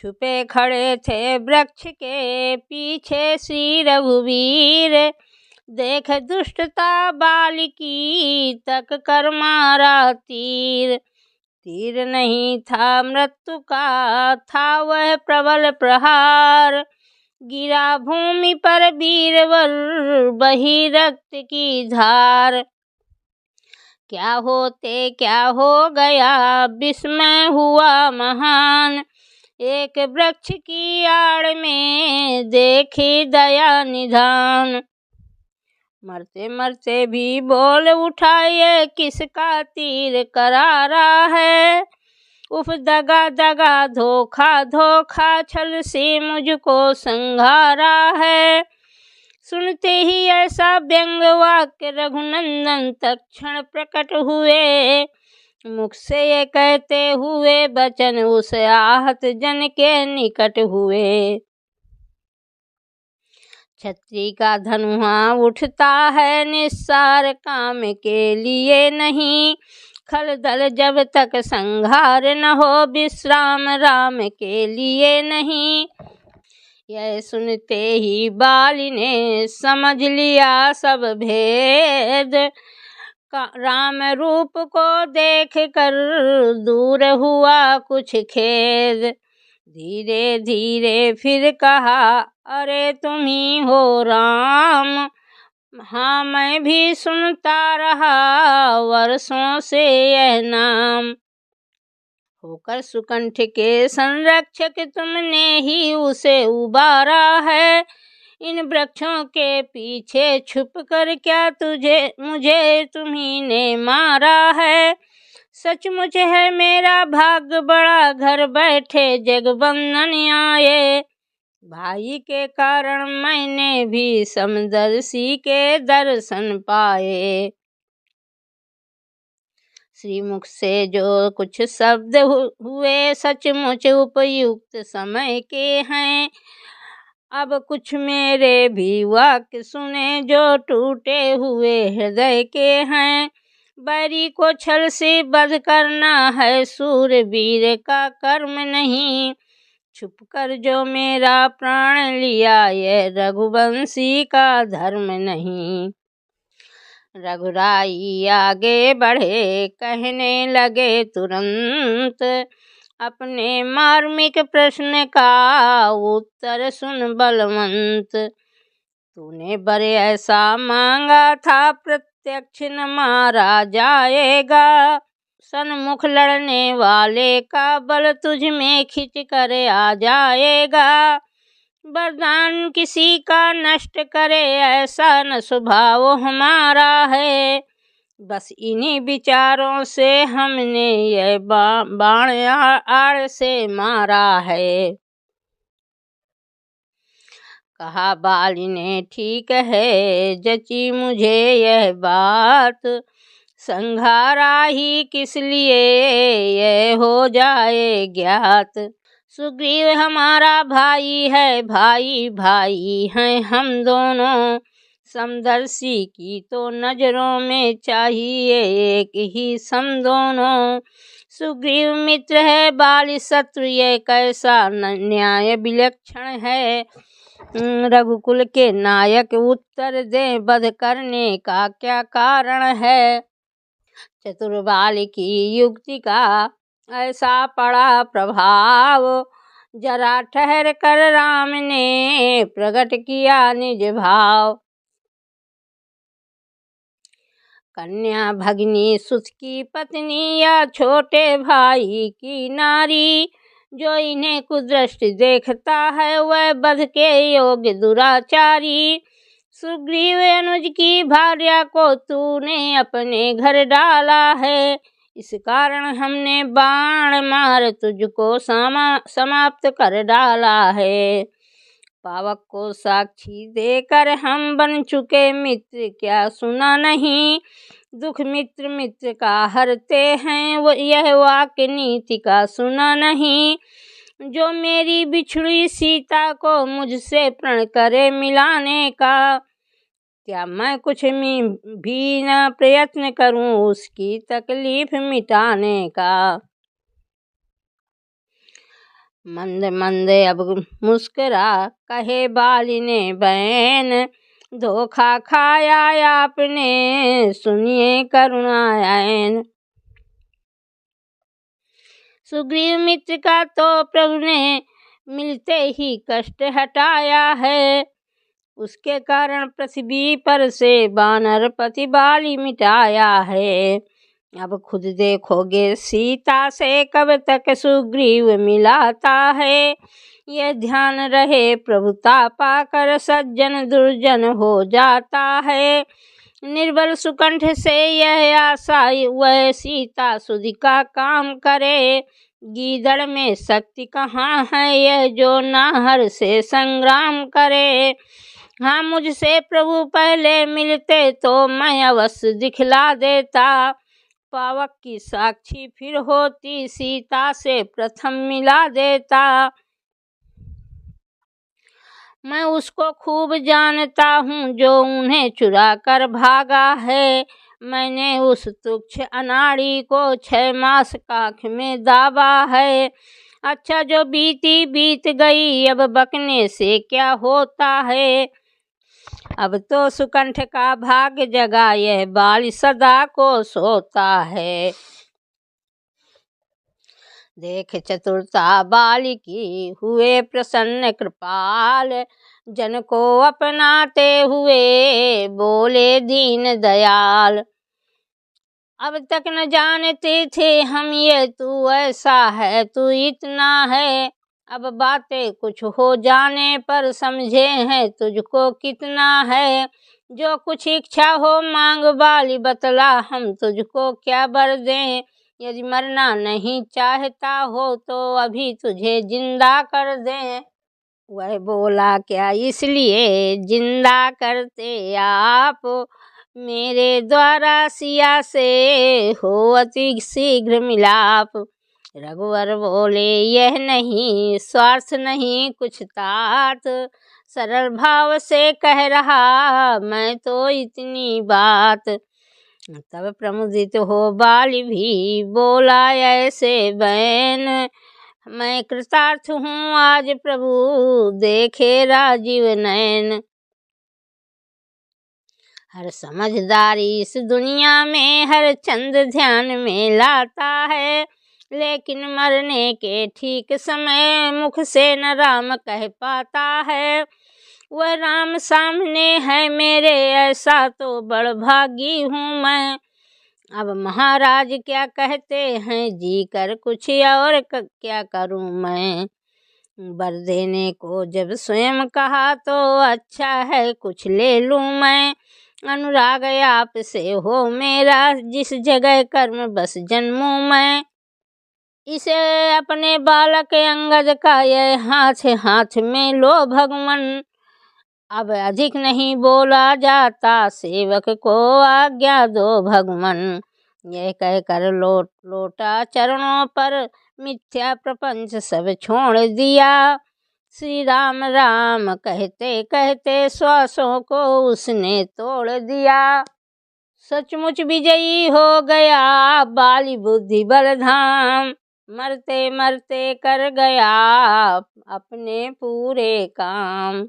छुपे खड़े थे वृक्ष के पीछे श्री रघुवीर। देख दुष्टता बाल की तक कर मारा तीर। तीर नहीं था मृत्यु का, था वह प्रबल प्रहार। गिरा भूमि पर वीरवर बही रक्त की धार। क्या होते क्या हो गया विस्मय हुआ महान। एक वृक्ष की आड़ में देखी दया निधान। मरते मरते भी बोल उठा ये किसका तीर करारा है। उफ दगा दगा धोखा धोखा छल से मुझको संघारा है। सुनते ही ऐसा व्यंग वाक्य रघुनंदन तत्क्षण प्रकट हुए। मुख से ये कहते हुए वचन उस आहत जन के निकट हुए। छत्री का धनुहा उठता है निस्सार काम के लिए नहीं। खल दल जब तक संहार न हो विश्राम राम के लिए नहीं। यह सुनते ही बाली ने समझ लिया सब भेद। राम रूप को देख कर दूर हुआ कुछ खेद। धीरे धीरे फिर कहा अरे तुम ही हो राम। हाँ मैं भी सुनता रहा वर्षों से यह नाम। होकर सुकंठ के संरक्षक तुमने ही उसे उबारा है। इन वृक्षों के पीछे छुप कर क्या मुझे तुम्ही ने मारा है। सचमुच है मेरा भाग्य बड़ा घर बैठे जगबंधन आए। भाई के कारण मैंने भी समदर्शी के दर्शन पाए। श्रीमुख से जो कुछ शब्द हुए सचमुच उपयुक्त समय के हैं। अब कुछ मेरे भी वाक्य सुने जो टूटे हुए हृदय के हैं। बैरी को छल से वध करना है सूरवीर का कर्म नहीं। छुपकर जो मेरा प्राण लिया यह रघुवंशी का धर्म नहीं। रघुराई आगे बढ़े कहने लगे तुरंत। अपने मार्मिक प्रश्न का उत्तर सुन बलवंत। तूने बड़े ऐसा मांगा था प्रत्यक्ष न मारा जाएगा। सन्मुख लड़ने वाले का बल तुझ में खिंच कर आ जाएगा। वरदान किसी का नष्ट करे ऐसा न स्वभाव हमारा है। बस इन्हीं विचारों से हमने यह बाण आड़ से मारा है। कहा बाली ने ठीक है जची मुझे यह बात। संघारा ही किस लिए यह हो जाए ज्ञात। सुग्रीव हमारा भाई है भाई भाई हैं हम दोनों। समदर्शी की तो नजरों में चाहिए एक ही सम दोनों। सुग्रीव मित्र है बाली शत्रु ये कैसा न्याय विलक्षण है। रघुकुल के नायक उत्तर दे वध करने का क्या कारण है। चतुर बाली की युक्ति का ऐसा पड़ा प्रभाव। जरा ठहर कर राम ने प्रकट किया निज भाव। कन्या भगिनी सुत की पत्नी या छोटे भाई की नारी। जो इन्हें कुदृष्टि देखता है वह वध के योग्य दुराचारी। सुग्रीव अनुज की भार्या को तूने अपने घर डाला है। इस कारण हमने बाण मार तुझको समाप्त कर डाला है। पावक को साक्षी देकर हम बन चुके मित्र क्या सुना नहीं। दुख मित्र मित्र का हरते हैं वो यह वाक्य नीति का सुना नहीं। जो मेरी बिछड़ी सीता को मुझसे प्रण करे मिलाने का। क्या मैं कुछ भी न प्रयत्न करूं उसकी तकलीफ मिटाने का। मंद मंद अब मुस्कुरा कहे बाली ने बहन, धोखा खाया आपने सुनिए करुणायन। सुग्रीव मित्र का तो प्रभु ने मिलते ही कष्ट हटाया है, उसके कारण पृथ्वी पर से वानर पति बाली मिटाया है। अब खुद देखोगे सीता से कब तक सुग्रीव मिलाता है, यह ध्यान रहे प्रभुता पाकर सज्जन दुर्जन हो जाता है। निर्बल सुकंठ से यह आशा वह सीता सुधि का काम करे, गीदड़ में शक्ति कहाँ है यह जो नाहर से संग्राम करे। हाँ मुझसे प्रभु पहले मिलते तो मैं अवश्य दिखला देता, पावक की साक्षी फिर होती सीता से प्रथम मिला देता। मैं उसको खूब जानता हूँ जो उन्हें चुरा कर भागा है, मैंने उस तुच्छ अनाड़ी को 6 मास काख में दाबा है। अच्छा जो बीती बीत गई अब बकने से क्या होता है, अब तो सुकंठ का भाग्य जगा यह बाल सदा को सोता है। देख चतुरता बाल की हुए प्रसन्न कृपाल, जन को अपनाते हुए बोले दीन दयाल। अब तक न जानते थे हम ये तू ऐसा है तू इतना है, अब बातें कुछ हो जाने पर समझे हैं तुझको कितना है। जो कुछ इच्छा हो मांग बाली बतला हम तुझको क्या बर दें, यदि मरना नहीं चाहता हो तो अभी तुझे जिंदा कर दें। वह बोला क्या इसलिए जिंदा करते आप, मेरे द्वारा सिया से हो अति शीघ्र मिलाप। रघुवर बोले यह नहीं स्वार्थ नहीं कुछ तात, सरल भाव से कह रहा मैं तो इतनी बात। तब प्रमुदित हो बाली भी बोला ऐसे बैन, मैं कृतार्थ हूँ आज प्रभु देखे राजीव नयन। हर समझदारी इस दुनिया में हर चंद ध्यान में लाता है, लेकिन मरने के ठीक समय मुख से न राम कह पाता है। वह राम सामने है मेरे ऐसा तो बड़ भागी हूँ मैं, अब महाराज क्या कहते हैं जी कर कुछ और क्या करूँ मैं। वर देने को जब स्वयं कहा तो अच्छा है कुछ ले लूँ मैं, अनुराग आप से हो मेरा जिस जगह कर्म बस जन्मूं मैं। इसे अपने बालक अंगद का यह हाथ में लो भगवन, अब अधिक नहीं बोला जाता सेवक को आज्ञा दो भगवन। यह कहकर लोटा चरणों पर मिथ्या प्रपंच सब छोड़ दिया, श्री राम राम कहते कहते श्वासों को उसने तोड़ दिया। सचमुच विजयी हो गया बाली बुद्धि बल धाम, मरते मरते कर गया अपने पूरे काम।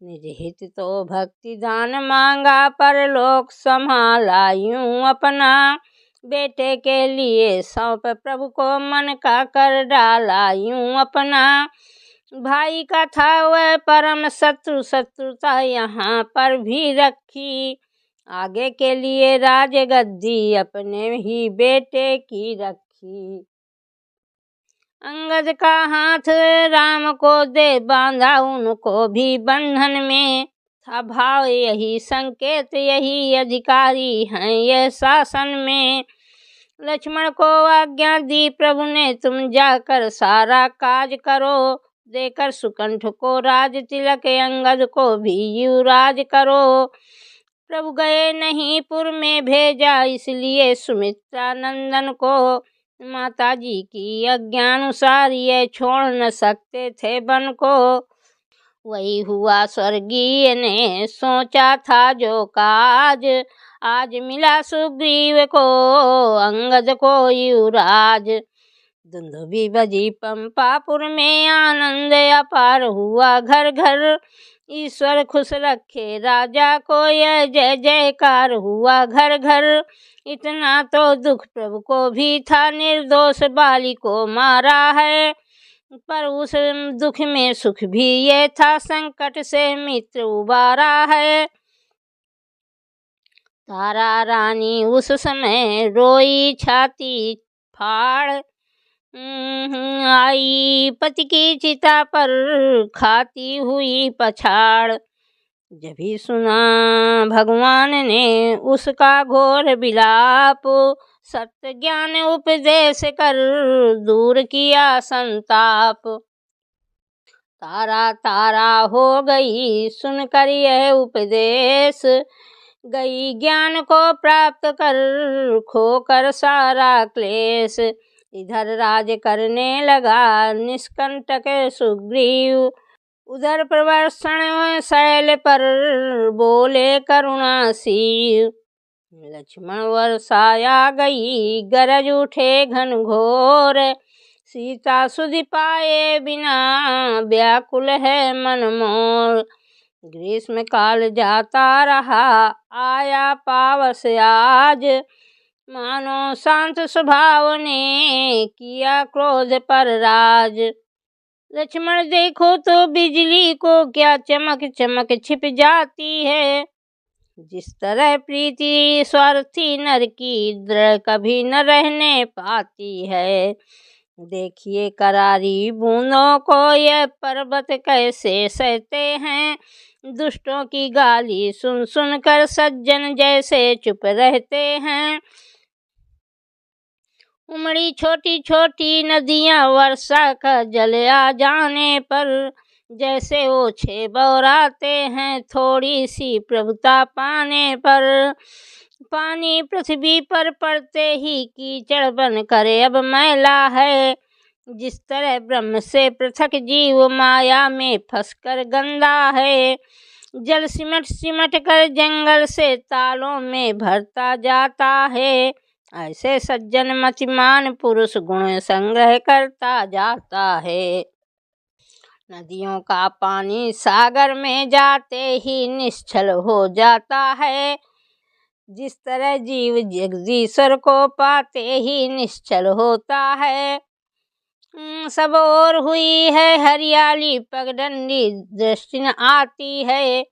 निज हित तो भक्ति दान मांगा पर लोक संभाला यूं अपना, बेटे के लिए सौंप प्रभु को मन का कर डाला यूं अपना। भाई का था वह परम शत्रु शत्रुता यहाँ पर भी रखी, आगे के लिए राज गद्दी अपने ही बेटे की रखी। अंगद का हाथ राम को दे बांधा उनको भी बंधन में, था भाव यही संकेत यही अधिकारी हैं ये शासन में। लक्ष्मण को आज्ञा दी प्रभु ने तुम जाकर सारा काज करो, देकर सुकंठ को राज तिलक अंगद को भी युवराज करो। प्रभु गए नहीं पुर में भेजा इसलिए सुमित्रा नंदन को, माता जी की आज्ञानुसार ये छोड़ न सकते थे बन को। वही हुआ स्वर्गीय ने सोचा था जो काज, आज मिला सुग्रीव को अंगद को युवराज। दुंदुभी बजी पंपापुर में, आनंद अपार हुआ घर घर। ईश्वर खुश रखे राजा को, यह जय जयकार हुआ घर घर। इतना तो दुख प्रभु को भी था, निर्दोष बाली को मारा है। पर उस दुख में सुख भी ये था, संकट से मित्र उबारा है। तारा रानी उस समय रोई छाती फाड़, आई पति की चिता पर खाती हुई पछाड़। जब ही सुना भगवान ने उसका घोर विलाप, सत्य ज्ञान उपदेश कर दूर किया संताप। तारा तारा हो गई सुनकर यह उपदेश, गई ज्ञान को प्राप्त कर खोकर सारा क्लेश। इधर राज करने लगा निष्कंटक सुग्रीव, उधर प्रवर्षण शैल पर बोले करुणासीव। लक्ष्मण वर्षाया गई गरज उठे घनघोर, सीता सुधि पाए बिना व्याकुल है मन मोर। ग्रीष्म काल जाता रहा आया पावस आज, मानो शांत स्वभाव ने किया क्रोध पर राज। लक्ष्मण देखो तो बिजली को क्या चमक चमक छिप जाती है, जिस तरह प्रीति स्वार्थी नर की दृढ़ कभी न रहने पाती है। देखिए करारी बूंदों को यह पर्वत कैसे सहते हैं, दुष्टों की गाली सुन सुन कर सज्जन जैसे चुप रहते हैं। उमड़ी छोटी छोटी नदियां वर्षा का जल आ जाने पर, जैसे ओछे बौराते हैं थोड़ी सी प्रभुता पाने पर। पानी पृथ्वी पर पड़ते ही कीचड़ बन करे अब मैला है, जिस तरह ब्रह्म से पृथक जीव माया में फंसकर गंदा है। जल सिमट सिमट कर जंगल से तालों में भरता जाता है, ऐसे सज्जन मतिमान पुरुष गुण संग्रह करता जाता है। नदियों का पानी सागर में जाते ही निश्चल हो जाता है, जिस तरह जीव जगदीश्वर को पाते ही निश्चल होता है। सब ओर हुई है हरियाली पगडंडी दृष्टि न आती है,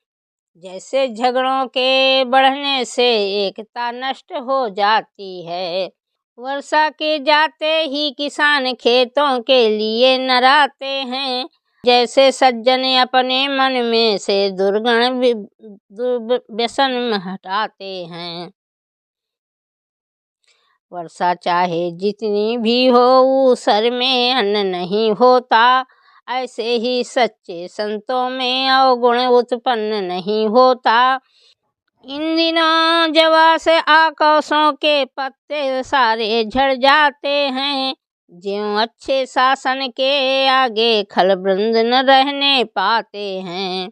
जैसे झगड़ों के बढ़ने से एकता नष्ट हो जाती है। वर्षा के जाते ही किसान खेतों के लिए नराते हैं, जैसे सज्जन अपने मन में से दुर्गण व्यसन हटाते हैं। वर्षा चाहे जितनी भी हो ऊसर में अन्न नहीं होता, ऐसे ही सच्चे संतों में अवगुण उत्पन्न नहीं होता। इन दिनों जवा से आकाशों के पत्ते सारे झड़ जाते हैं, ज्यों अच्छे शासन के आगे खलबृंद न रहने पाते हैं।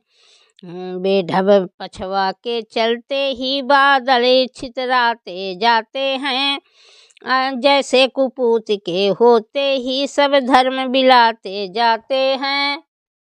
बेढब पछवा के चलते ही बादल छितराते जाते हैं, जैसे कुपूत के होते ही सब धर्म बिलाते जाते हैं।